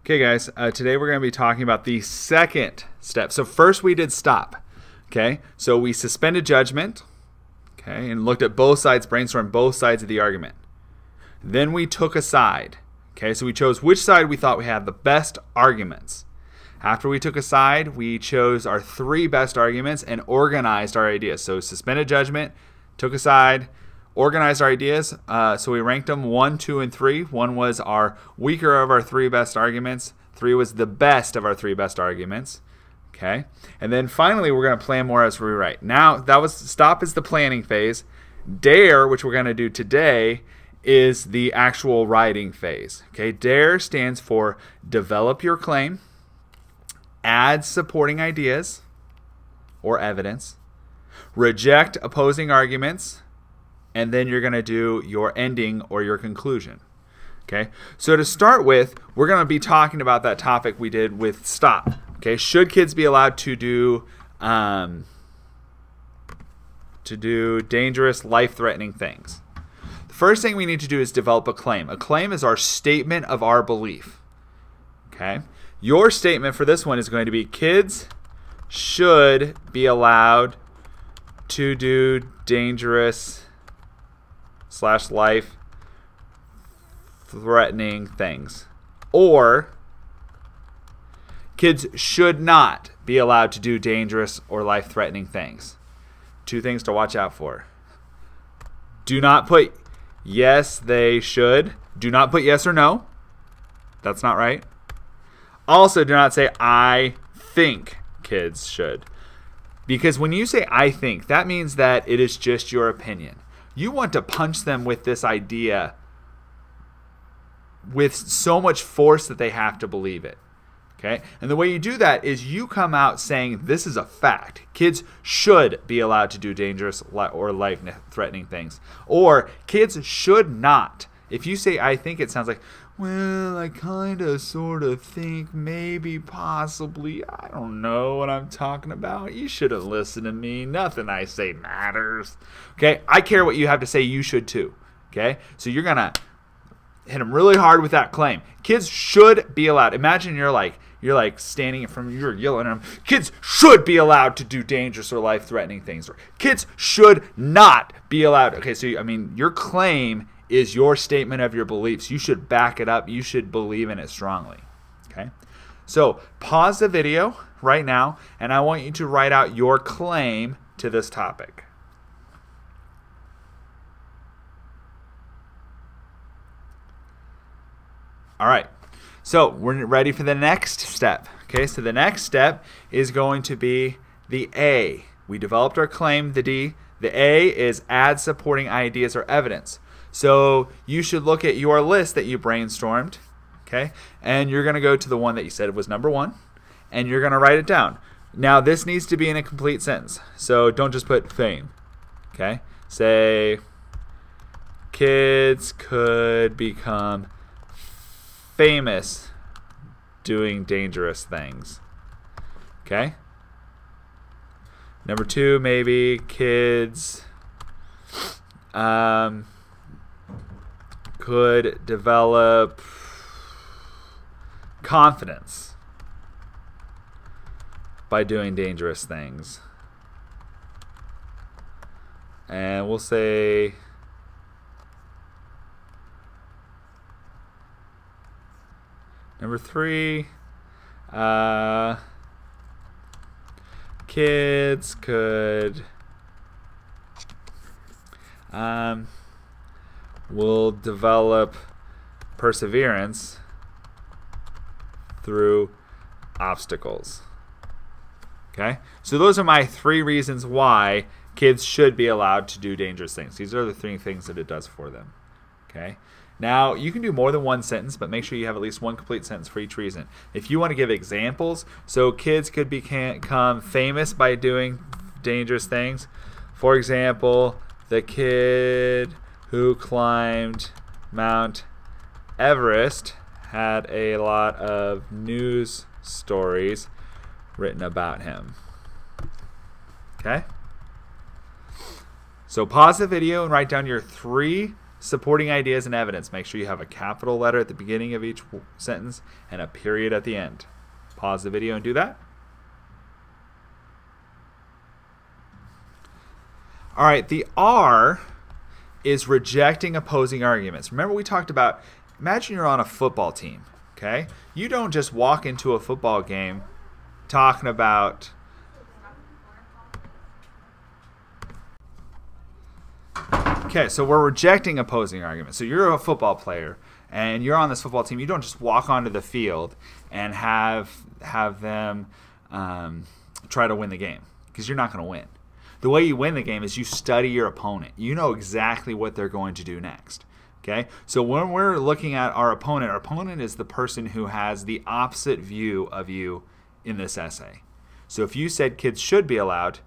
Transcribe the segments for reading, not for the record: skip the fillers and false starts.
Okay, guys, today we're going to be talking about the second step. So first we did stop. Okay, so we suspended judgment, okay, and looked at both sides, brainstormed both sides of the argument. Then we took a side. Okay, so we chose which side we thought we had the best arguments. After we took a side, we chose our three best arguments and organized our ideas. So suspended judgment, took a side, organized our ideas. So we ranked them 1, 2, and 3. 1 was our weaker of our three best arguments. 3 was the best of our three best arguments. Okay, and then finally we're going to plan more as we write. Now that was stop is the planning phase. Dare, which we're going to do today, is the actual writing phase. Okay, DARE stands for develop your claim, add supporting ideas or evidence, reject opposing arguments, and then you're going to do your ending or your conclusion. Okay, so to start with, we're going to be talking about that topic we did with stop. Okay, should kids be allowed to do dangerous, life-threatening things? The first thing we need to do is develop a claim. A claim is our statement of our belief. Okay, your statement for this one is going to be kids should be allowed to do dangerous / life-threatening things, or kids should not be allowed to do dangerous or life-threatening things. Two things to watch out for. Do not put yes, they should. Do not put yes or no. That's not right. Also, do not say I think kids should. Because when you say I think, that means that it is just your opinion. You want to punch them with this idea with so much force that they have to believe it. Okay? And the way you do that is you come out saying this is a fact. Kids should be allowed to do dangerous or life-threatening things. Or kids should not. If you say I think, it sounds like, well, I kind of sort of think maybe possibly. I don't know what I'm talking about. You should have listened to me. Nothing I say matters. Okay? I care what you have to say. You should too. Okay? So you're going to hit them really hard with that claim. Kids should be allowed. Imagine you're like standing in front of you're yelling at them. Kids should be allowed to do dangerous or life-threatening things. Or kids should not be allowed. Okay, so I mean, your claim is your statement of your beliefs. You should back it up. You should believe in it strongly. Okay, so pause the video right now, and I want you to write out your claim to this topic. All right, so we're ready for the next step. Okay, so the next step is going to be the A. We developed our claim, the D. The A is add supporting ideas or evidence. So you should look at your list that you brainstormed, okay, and you're going to go to the one that you said was number 1, and you're going to write it down. Now, this needs to be in a complete sentence, so don't just put fame, okay? Say, kids could become famous doing dangerous things. Okay? Number 2, maybe kids could develop confidence by doing dangerous things. And we'll say number 3, kids could will develop perseverance through obstacles. Okay? So those are my 3 reasons why kids should be allowed to do dangerous things. These are the 3 things that it does for them. Okay? Now, you can do more than one sentence, but make sure you have at least one complete sentence for each reason. If you want to give examples, so kids could become famous by doing dangerous things. For example, the kid who climbed Mount Everest had a lot of news stories written about him. Okay? So pause the video and write down your 3 supporting ideas and evidence. Make sure you have a capital letter at the beginning of each sentence and a period at the end. Pause the video and do that. All right, the R is rejecting opposing arguments. Remember we talked about, imagine you're on a football team, okay? You don't just walk into a football game talking about okay, so we're rejecting opposing arguments. So you're a football player and you're on this football team. You don't just walk onto the field and have them try to win the game, because you're not going to win. The way you win the game is you study your opponent. You know exactly what they're going to do next. Okay? So when we're looking at our opponent is the person who has the opposite view of you in this essay. So if you said kids should be allowed,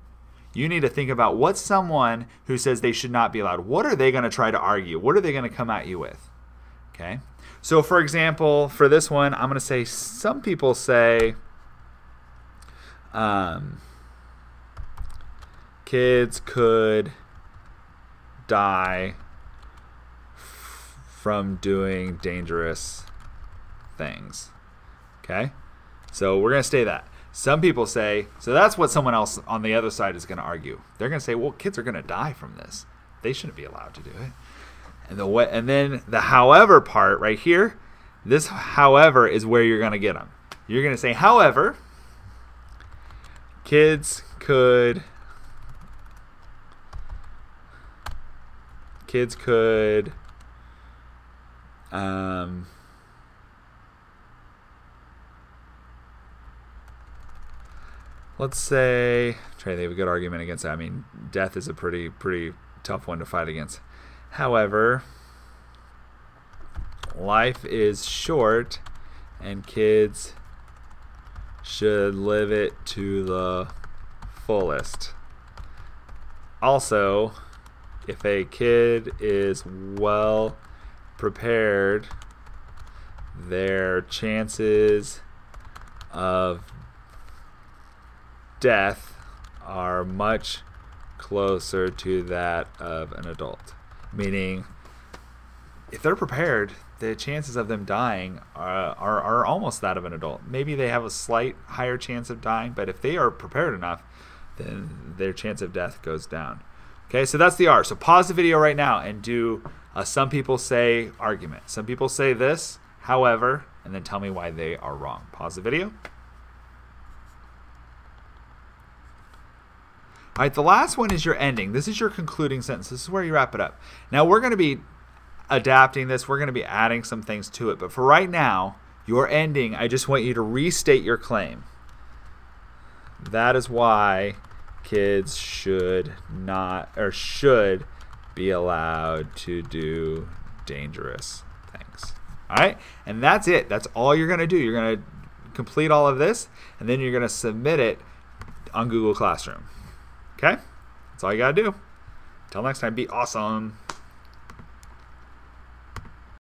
you need to think about what's someone who says they should not be allowed. What are they going to try to argue? What are they going to come at you with? Okay? So for example, for this one, I'm going to say some people say kids could die from doing dangerous things. Okay? So we're going to say that. Some people say, so that's what someone else on the other side is going to argue. They're going to say, well, kids are going to die from this. They shouldn't be allowed to do it. And then the however part right here, this however is where you're going to get them. You're going to say, however, kids could let's say, try to think of a good argument against that. I mean, death is a pretty tough one to fight against. However, life is short and kids should live it to the fullest. Also, if a kid is well prepared, their chances of death are much closer to that of an adult. Meaning, if they're prepared, the chances of them dying are almost that of an adult. Maybe they have a slight higher chance of dying, but if they are prepared enough, then their chance of death goes down. Okay, so that's the R. So pause the video right now and do some people say argument. Some people say this, however, and then tell me why they are wrong. Pause the video. All right, the last one is your ending. This is your concluding sentence. This is where you wrap it up. Now, we're going to be adapting this. We're going to be adding some things to it. But for right now, your ending, I just want you to restate your claim. That is why kids should be allowed to do dangerous things. All right? And that's it. That's all you're going to do. You're going to complete all of this, and then you're going to submit it on Google Classroom. Okay? That's all you got to do. Until next time, be awesome.